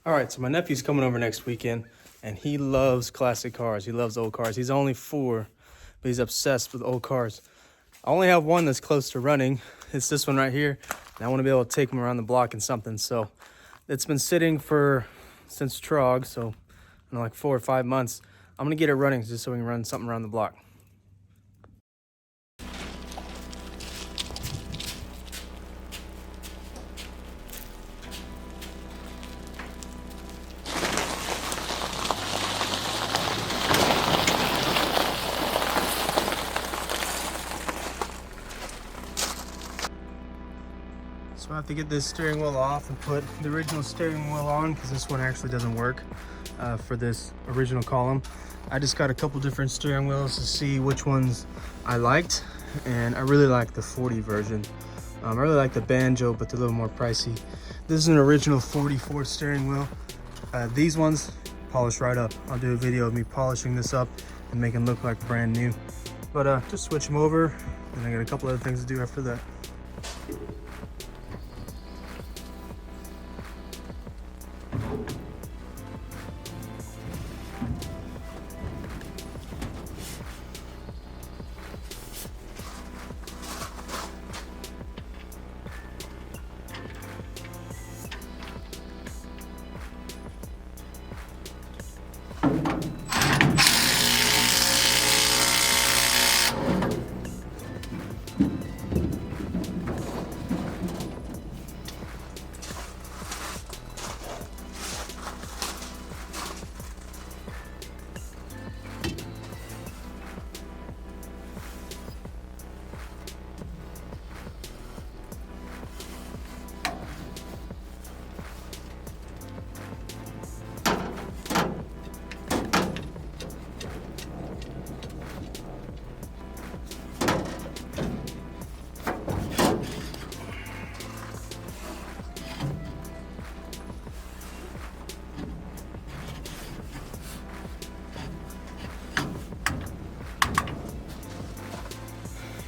All right, so my nephew's coming over next weekend, and he loves classic cars. He loves old cars. He's only 4, but he's obsessed with old cars. I only have one that's close to running. It's this one right here, and I want to be able to take him around the block and something. So it's been sitting since Trog, so like 4 or 5 months. I'm gonna get it running just so we can run something around the block. So I have to get this steering wheel off and put the original steering wheel on because this one actually doesn't work for this original column. I just got a couple different steering wheels to see which ones I liked, and I really like the 40 version. I really like the banjo, but they're a little more pricey. This is an original 44 steering wheel. These ones polish right up. I'll do a video of me polishing this up and make them look like brand new. But just switch them over, and I got a couple other things to do after that.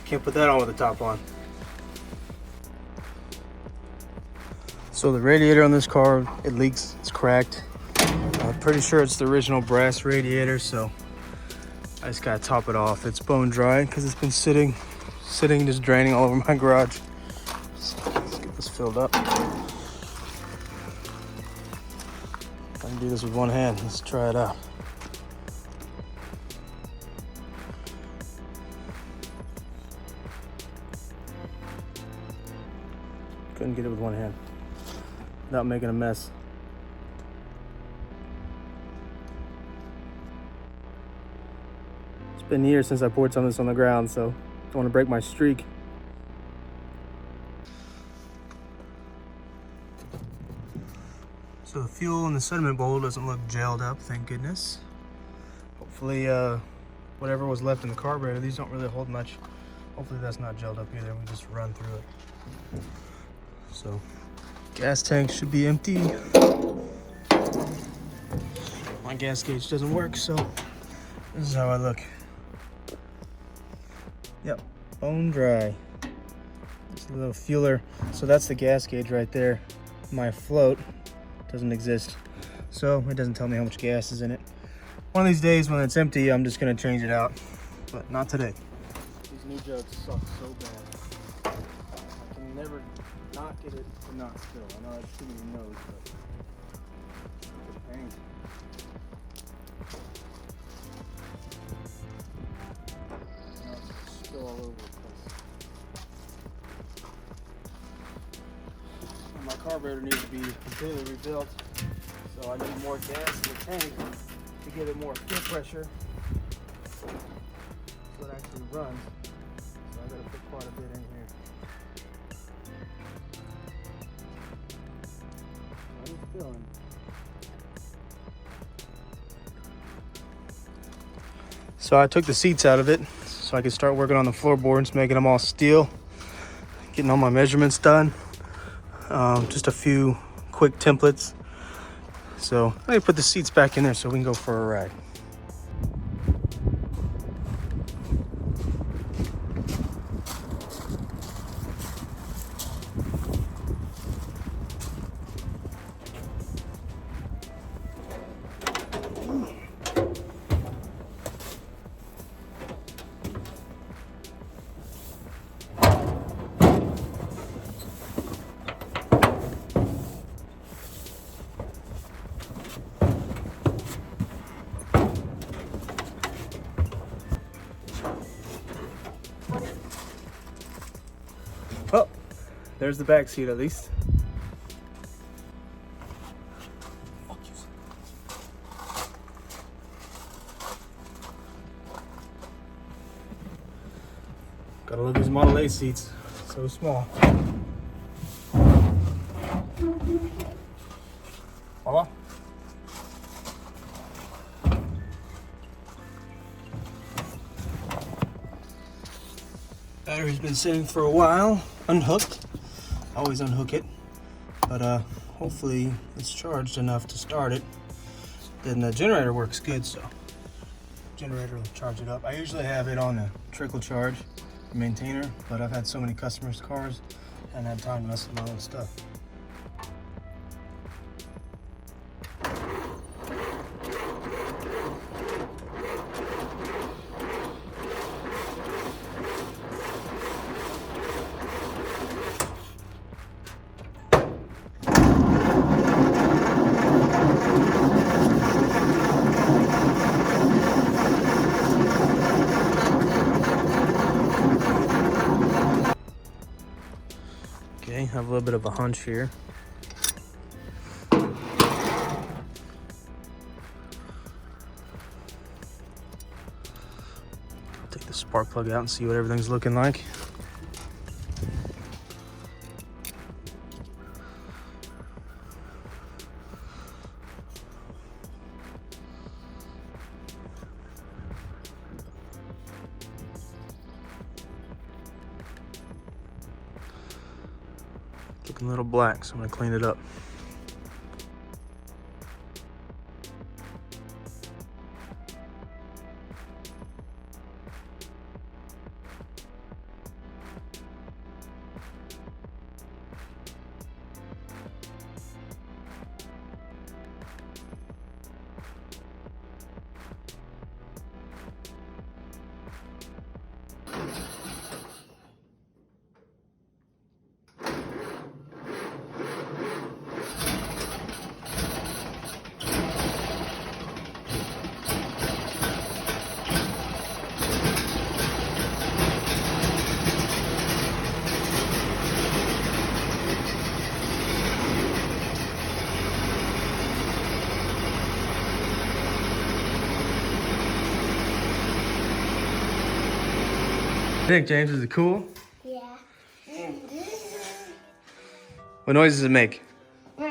Can't put that on with the top on. So the radiator on this car, it leaks, it's cracked. I'm pretty sure it's the original brass radiator, so I just gotta top it off. It's bone dry because it's been sitting, just draining all over my garage. So let's get this filled up. I can do this with one hand. Let's try it out. Couldn't get it with one hand without making a mess. It's been years since I poured some of this on the ground, so don't want to break my streak. So the fuel in the sediment bowl doesn't look gelled up, thank goodness. Hopefully whatever was left in the carburetor, these don't really hold much. Hopefully that's not gelled up either. We just run through it. So, gas tank should be empty. My gas gauge doesn't work, so this is how I look. Yep, bone dry. Just a little fueler. So that's the gas gauge right there. My float doesn't exist, so it doesn't tell me how much gas is in it. One of these days when it's empty, I'm just gonna change it out, but not today. These new jugs suck so bad. I can never not get it to not spill. I know that's too many no's, but it's a pain. Now it's spill all over the place. And my carburetor needs to be completely rebuilt, so I need more gas in the tank to give it more fuel pressure so it actually runs. So I gotta put quite a bit in here. So I took the seats out of it so I could start working on the floorboards, making them all steel, getting all my measurements done. Just a few quick templates. So I'm gonna put the seats back in there so we can go for a ride. there's the back seat at least. Gotta love these Model A seats, so small. Voila. Battery's been sitting for a while, unhooked. Always unhook it, but hopefully it's charged enough to start it. Then the generator works good, so generator will charge it up. I usually have it on a trickle charge maintainer, but I've had so many customers' cars and had time to mess with my own stuff. Okay, have a little bit of a hunch here. Take the spark plug out and see what everything's looking like. Looking a little black, so I'm gonna clean it up. What do you think, James? Is it cool? Yeah. What noise does it make? Now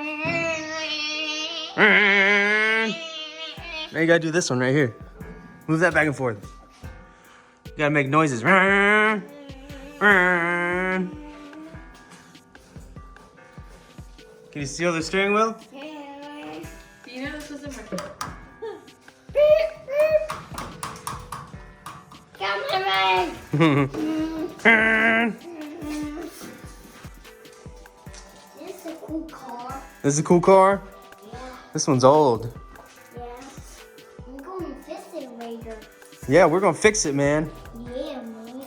you gotta do this one right here. Move that back and forth. You gotta make noises. Can you steal the steering wheel? You know this wasn't working. This is a cool car. This is a cool car? Yeah. This one's old. Yeah. I'm going to fix it later. Yeah, we're gonna fix it, man. Yeah, man.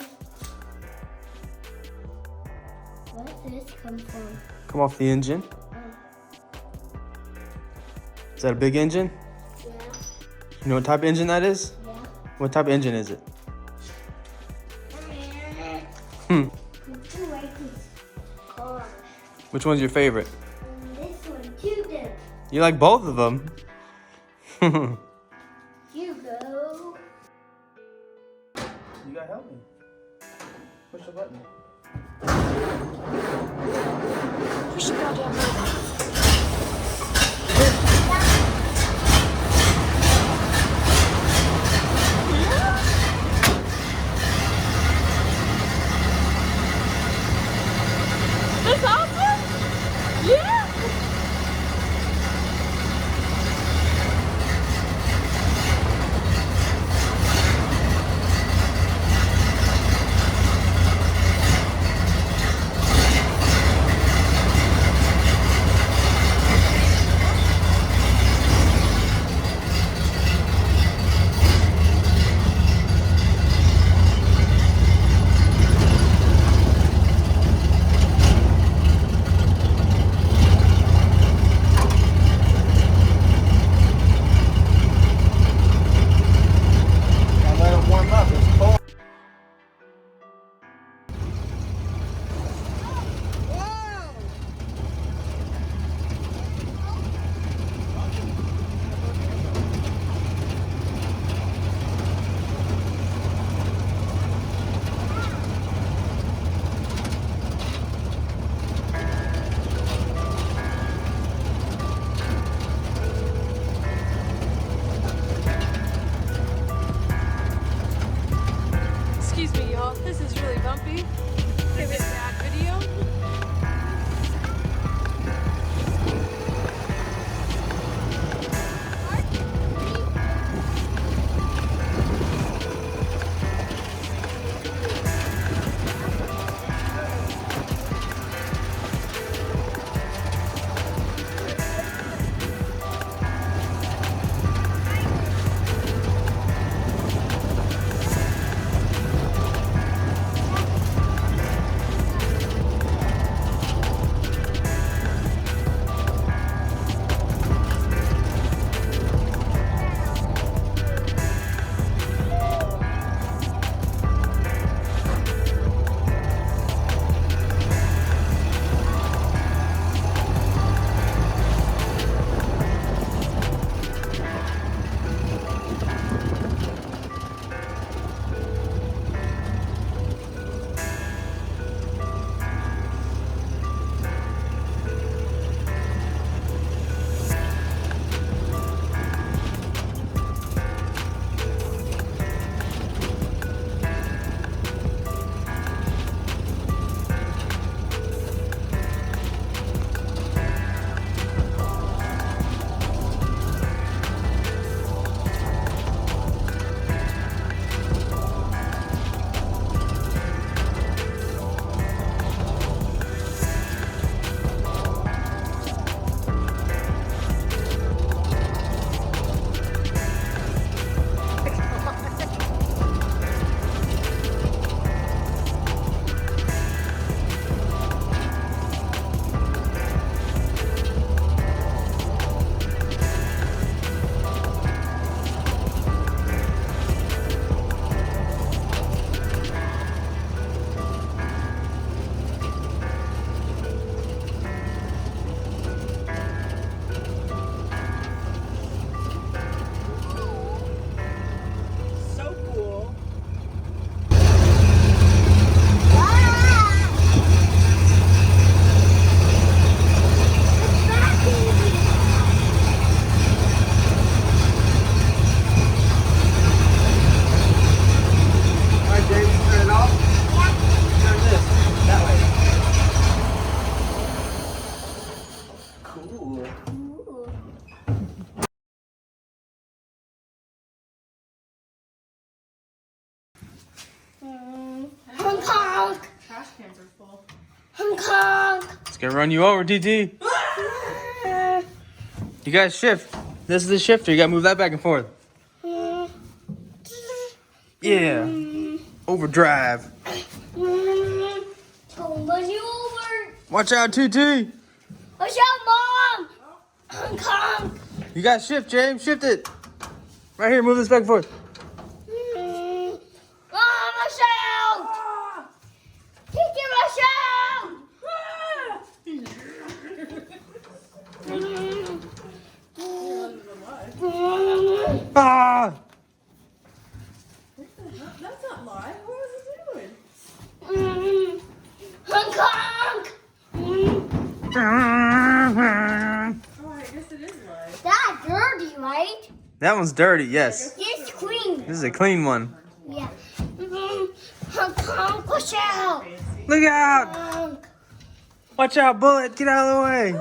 Where does this come from? Come off the engine. Is that a big engine? Yeah. You know what type of engine that is? Yeah. What type of engine is it? I do like this car. Which one's your favorite? This one too, then. You like both of them. You go. You gotta help me. Push the button. Push the goddamn button. That's awesome! Yeah! Honk, honk. It's gonna run you over, TT. You guys shift. This is the shifter. You gotta move that back and forth. Yeah. Overdrive. Don't run you over. Watch out, TT. Watch out, Mom. Honk, honk. You guys shift, James. Shift it. Right here. Move this back and forth. Mom, watch out. Kiki, watch out. Ah! That's not live. What was it doing? Honk, honk. Oh, I guess it is live. That's dirty, right? That one's dirty, yes. It's clean. This is a clean one. Yeah. Honk, honk, watch out. Look out! Honk. Watch out, bullet. Get out of the way.